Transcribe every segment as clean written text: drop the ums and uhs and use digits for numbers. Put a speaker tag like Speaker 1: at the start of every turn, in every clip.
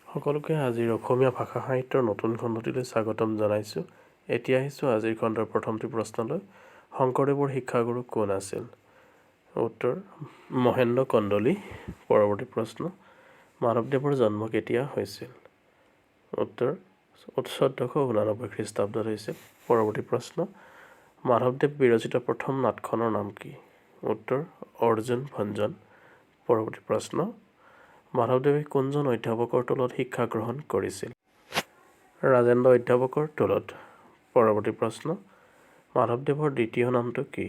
Speaker 1: সকলোকে আজিৰ অসমীয়া ভাষা সাহিত্যৰ নতুন খণ্ডটিলৈ স্বাগতম জনাইছোঁ। এতিয়া আহিছোঁ আজিৰ খণ্ডৰ প্ৰথমটি প্ৰশ্নলৈ। শংকৰদেৱৰ শিক্ষাগুৰু কোন আছিল? উত্তৰ মহেন্দ্ৰ কন্দলী। পৰৱৰ্তী প্ৰশ্ন, মাধৱদেৱৰ জন্ম কেতিয়া হৈছিল? উত্তৰ 1489 খ্ৰীষ্টাব্দত হৈছিল। পৰৱৰ্তী প্ৰশ্ন, মাধৱদেৱ বিৰচিত প্ৰথম নাটখনৰ নাম কি? উত্তৰ অৰ্জুন ভঞ্জন। পৰৱৰ্তী প্ৰশ্ন, মাধৱদেৱে কোনজন অধ্যাপকৰ টোলত শিক্ষা গ্ৰহণ কৰিছিল? ৰাজেন্দ্ৰ অধ্যাপকৰ টোলত। পৰৱৰ্তী প্ৰশ্ন, মাধৱদেৱৰ দ্বিতীয় নামটো কি?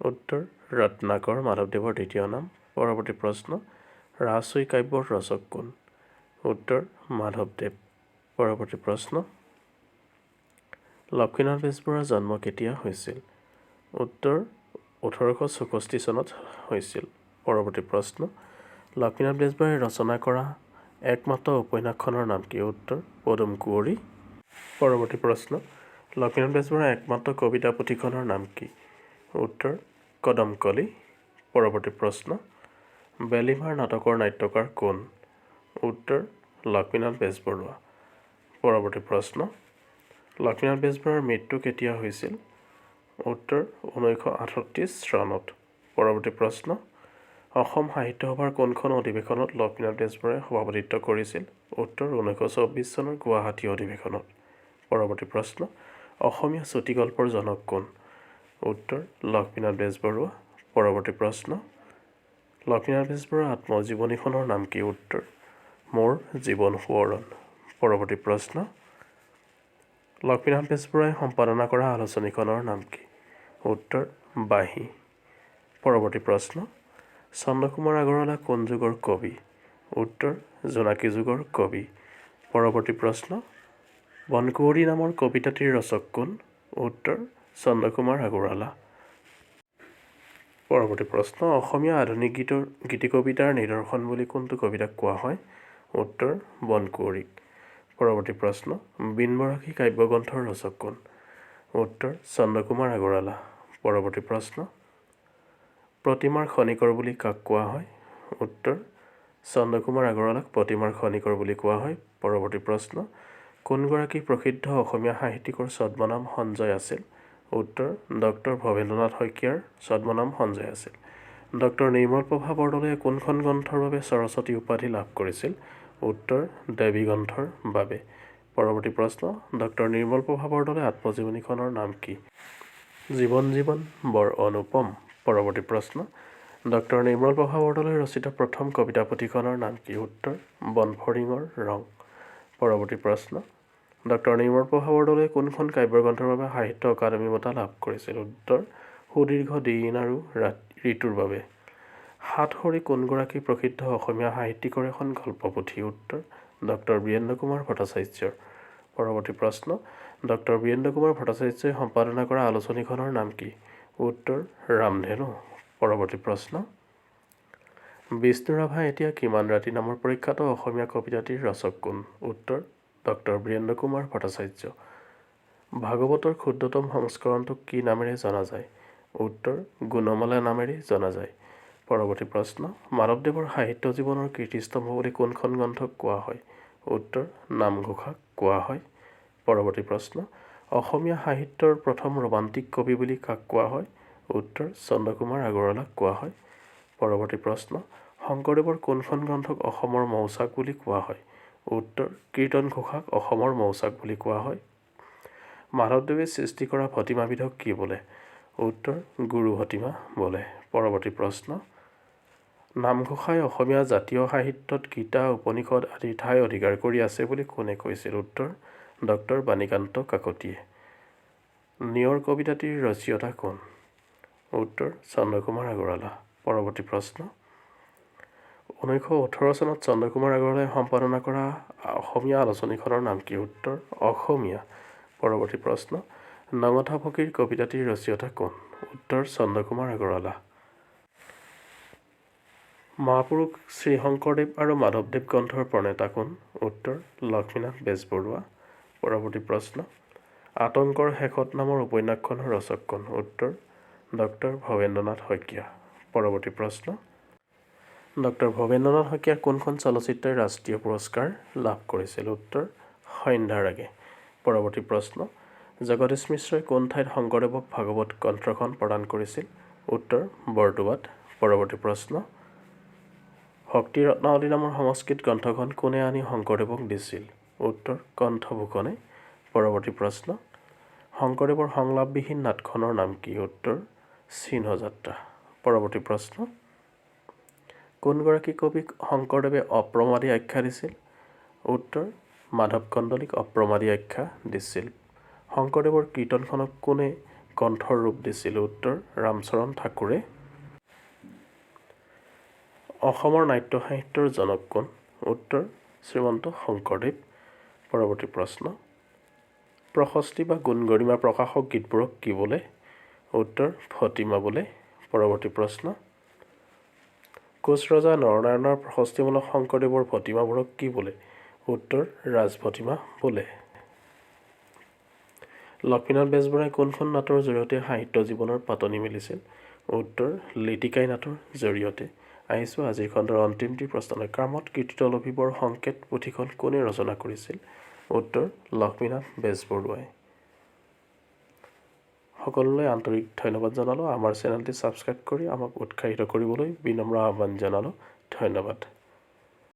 Speaker 1: উত্তৰ ৰত্নাকৰ মাধৱদেৱৰ দ্বিতীয় নাম। পৰৱৰ্তী প্ৰশ্ন, ৰাজচুই কাব্যৰ ৰচক কোন? উত্তৰ মাধৱদেৱ। পৰৱৰ্তী প্ৰশ্ন, লক্ষ্মীনাথ বেজবৰুৱাৰ জন্ম কেতিয়া হৈছিল? উত্তৰ 1864 চনত হৈছিল। পৰৱৰ্তী প্ৰশ্ন, লক্ষ্মীনাথ বেজবৰুৱাই ৰচনা কৰা একমাত্ৰ উপন্যাসখনৰ নাম কি? উত্তৰ পদুম কুঁৱৰী। পৰৱৰ্তী প্ৰশ্ন, লক্ষ্মীনাথ বেজবৰুৱাৰ একমাত্ৰ কবিতা পুথিখনৰ নাম কি? উত্তৰ কদমকলি। পৰৱৰ্তী প্ৰশ্ন, বেলিমাৰ নাটকৰ নাট্যকাৰ কোন? উত্তৰ লক্ষ্মীনাথ বেজবৰুৱা। পৰৱৰ্তী প্ৰশ্ন, লক্ষ্মীনাথ বেজবৰুৱাৰ মৃত্যু কেতিয়া হৈছিল? উত্তৰ 1938 চনত। পৰৱৰ্তী প্ৰশ্ন, অসম সাহিত্য সভাৰ কোনখন অধিৱেশনত লক্ষ্মীনাথ বেজবৰুৱাই সভাপতিত্ব কৰিছিল? উত্তৰ 1924 চনৰ গুৱাহাটী অধিৱেশনত। পৰৱৰ্তী প্ৰশ্ন, অসমীয়া চুটিগল্পৰ জনক কোন? উত্তৰ লক্ষ্মীনাথ বেজবৰুৱা। পৰৱৰ্তী প্ৰশ্ন, লক্ষ্মীনাথ বেজবৰুৱাৰ আত্মজীৱনীখনৰ নাম কি? উত্তৰ মোৰ জীৱন সোঁৱৰণ। পৰৱৰ্তী প্ৰশ্ন, লক্ষ্মীনাথ বেজবৰুৱাই সম্পাদনা কৰা আলোচনীখনৰ নাম কি? উত্তৰ বাঁহী। পৰৱৰ্তী প্ৰশ্ন, চন্দ্ৰকুমাৰ আগৰৱালা কোন যুগৰ কবি? উত্তৰ জোনাকী যুগৰ কবি। পৰৱৰ্তী প্ৰশ্ন, বনকুঁৱৰী নামৰ কবিতাটিৰ ৰচক কোন? উত্তৰ চন্দ্ৰকুমাৰ আগৰৱালা। পৰৱৰ্তী প্ৰশ্ন, অসমীয়া আধুনিক গীতিকবিতাৰ নিদৰ্শন বুলি কোনটো কবিতাক কোৱা হয়? উত্তৰ বনকুঁৱৰীক। পৰৱৰ্তী প্ৰশ্ন, বিনবৰাশী কাব্যগ্ৰন্থৰ ৰচক কোন? উত্তৰ চন্দ্ৰকুমাৰ আগৰৱালা। পৰৱৰ্তী প্ৰশ্ন, প্ৰতিমাৰ খনিকৰ বুলি কাক কোৱা হয়? উত্তৰ চন্দ্ৰকুমাৰ আগৰৱালাক প্ৰতিমাৰ খনিকৰ বুলি কোৱা হয়। পৰৱৰ্তী প্ৰশ্ন, কোনগৰাকী প্ৰসিদ্ধ অসমীয়া সাহিত্যিকৰ ছদ্মনাম সঞ্জয় আছিল? উত্তৰ ডক্টৰ ভৱেন্দ্ৰনাথ শইকীয়াৰ ছদ্মনাম সঞ্জয় আছিল। ডক্টৰ নিৰ্মলপ্ৰভা বৰদলৈয়ে কোনখন গ্ৰন্থৰ বাবে সৰস্বতী উপাধি লাভ কৰিছিল? উত্তৰ দেৱী গ্ৰন্থৰ বাবে। পৰৱৰ্তী প্ৰশ্ন, ডক্টৰ নিৰ্মলপ্ৰভা বৰদলৈৰ আত্মজীৱনীখনৰ নাম কি? জীৱন জীৱন বৰ অনুপম। পৰৱৰ্তী প্ৰশ্ন, ডক্টৰ নিৰ্মলপ্ৰভা বৰদলৈৰ ৰচিত প্ৰথম কবিতা পুথিখনৰ নাম কি? উত্তৰ বনফৰিঙৰ ৰং। পৰৱৰ্তী প্ৰশ্ন, ডক্টৰ নিৰ্মলপ্ৰভা বৰদলৈয়ে কোনখন কাব্যগ্ৰন্থৰ বাবে সাহিত্য অকাডেমি বঁটা লাভ কৰিছিল? উত্তৰ সুদীৰ্ঘ দিন আৰু ঋতুৰ বাবে। সাতসৰী কোনগৰাকী প্ৰসিদ্ধ অসমীয়া সাহিত্যিকৰ এখন গল্পপুথি? উত্তৰ ডক্টৰ বীৰেন্দ্ৰ কুমাৰ ভট্টাচাৰ্যৰ। পৰৱৰ্তী প্ৰশ্ন, ডক্টৰ বীৰেন্দ্ৰ কুমাৰ ভট্টাচাৰ্যই সম্পাদনা কৰা আলোচনীখনৰ নাম কি? উত্তৰ ৰামধেনু। পৰৱৰ্তী প্ৰশ্ন, বিষ্ণু ৰাভা এতিয়া কিমান ৰাতি নামৰ প্ৰখ্যাত অসমীয়া কবিতাটিৰ ৰচক কোন? উত্তৰ ডক্টৰ বীৰেন্দ্ৰ কুমাৰ ভট্টাচাৰ্য। ভাগৱতৰ ক্ষুদ্ৰতম সংস্কৰণটোক কি নামেৰে জনা যায়? উত্তৰ গুণমালা নামেৰে জনা যায়। পৰৱৰ্তী প্ৰশ্ন, মাধৱদেৱৰ সাহিত্য জীৱনৰ কীৰ্তিস্তম্ভ বুলি কোনখন গ্ৰন্থক কোৱা হয়? উত্তৰ নামঘোষাক কোৱা হয়। পৰৱৰ্তী প্ৰশ্ন, অসমীয়া সাহিত্যৰ প্ৰথম ৰোমান্টিক কবি বুলি কাক কোৱা হয়? উত্তৰ চন্দ্ৰকুমাৰ আগৰৱালাক কোৱা হয়। পৰৱৰ্তী প্ৰশ্ন, শংকৰদেৱৰ কোনখন গ্ৰন্থক অসমৰ মৌচাক বুলি কোৱা হয়? উত্তৰ কীৰ্তন ঘোষাক অসমৰ মৌচাক বুলি কোৱা হয়। মাধৱদেৱে সৃষ্টি কৰা ভটিমাবিধক কি বোলে? উত্তৰ গুৰু ভটিমা বোলে। পৰৱৰ্তী প্ৰশ্ন, নামঘোষাই অসমীয়া জাতীয় সাহিত্যত গীতা উপনিষদ আদিৰ ঠাই অধিকাৰ কৰি আছে বুলি কোনে কৈছিল? উত্তৰ ডক্টৰ বাণীকান্ত কাকতিয়ে। নিয়ৰ কবিতাটিৰ ৰচয়িতা কোন? উত্তৰ চন্দ্ৰকুমাৰ আগৰৱালা। পৰৱৰ্তী প্ৰশ্ন, 1918 চনত চন্দ্ৰকুমাৰ আগৰৱালাই সম্পাদনা কৰা অসমীয়া আলোচনীখনৰ নাম কি? উত্তৰ অসমীয়া। পৰৱৰ্তী প্ৰশ্ন, নঙঠা ফকীৰ কবিতাটিৰ ৰচয়িতা কোন? উত্তৰ চন্দ্ৰকুমাৰ আগৰৱালা। মহাপুৰুষ শ্ৰী শংকৰদেৱ আৰু মাধৱদেৱ গ্ৰন্থৰ প্ৰণেতা কোন? উত্তৰ লক্ষ্মীনাথ বেজবৰুৱা। পৰৱৰ্তী প্ৰশ্ন, আতংকৰ শেষত নামৰ উপন্যাসখনৰ ৰচক কোন? উত্তৰ ডক্টৰ ভৱেন্দ্ৰনাথ শইকীয়া। পৰৱৰ্তী প্ৰশ্ন, ডক্টৰ ভৱেন্দ্ৰনাথ শইকীয়াৰ কোনখন চলচ্চিত্ৰই ৰাষ্ট্ৰীয় পুৰস্কাৰ লাভ কৰিছিল? উত্তৰ সন্ধ্যাৰ আগে। পৰৱৰ্তী প্ৰশ্ন, জগদীশ মিশ্ৰই কোন ঠাইত শংকৰদেৱক ভাগৱত গ্ৰন্থখন প্ৰদান কৰিছিল? উত্তৰ বৰদোৱাত। পৰৱৰ্তী প্ৰশ্ন, ভক্তি ৰত্নাৱলী নামৰ সংস্কৃত গ্ৰন্থখন কোনে আনি শংকৰদেৱক দিছিল? উত্তৰ কণ্ঠভূষণে। পৰৱৰ্তী প্ৰশ্ন, শংকৰদেৱৰ সংলাপবিহীন নাটখনৰ নাম কি? উত্তৰ চিহ্নযাত্ৰা। পৰৱৰ্তী প্ৰশ্ন, কোনগৰাকী কবিক শংকৰদেৱে অপ্ৰমাদী আখ্যা দিছিল? উত্তৰ মাধৱ কন্দলীক অপ্ৰমাদী আখ্যা দিছিল। শংকৰদেৱৰ কীৰ্তনখনক কোনে গ্ৰন্থৰ ৰূপ দিছিল? উত্তৰ ৰামচৰণ ঠাকুৰে। অসমৰ নাট্য সাহিত্যৰ জনক কোন? উত্তৰ শ্ৰীমন্ত শংকৰদেৱ। পৰৱৰ্তী প্ৰশ্ন, প্ৰশস্তি বা গুণগৰিমা প্ৰকাশক গীতবোৰক কি বোলে? উত্তৰ ভটিমা বোলে। পৰৱৰ্তী প্ৰশ্ন, কোচ ৰজা নৰনাৰায়ণৰ প্ৰশস্তিমূলক শংকৰদেৱৰ ভটিমাবোৰক কি বোলে? উত্তৰ ৰাজভটিমা বোলে। লক্ষ্মীনাথ বেজবৰুৱাই কোনখন নাটৰ জৰিয়তে সাহিত্য জীৱনৰ পাতনি মেলিছিল? উত্তৰ লিটিকাই নাটৰ জৰিয়তে। আহিছোঁ আজিৰ খণ্ডৰ অন্তিমটি প্ৰশ্নলৈ। কামত কৃতিত্ব লভিবৰ সংকেত পুথিখন কোনে ৰচনা কৰিছিল? উত্তৰ লক্ষ্মীনাথ বেজবৰুৱাই। সকলোলৈ আন্তৰিক ধন্যবাদ জনালোঁ। আমাৰ চেনেলটি ছাবস্ক্ৰাইব কৰি আমাক উৎসাহিত কৰিবলৈ বিনম্ৰ আহ্বান জনালোঁ। ধন্যবাদ।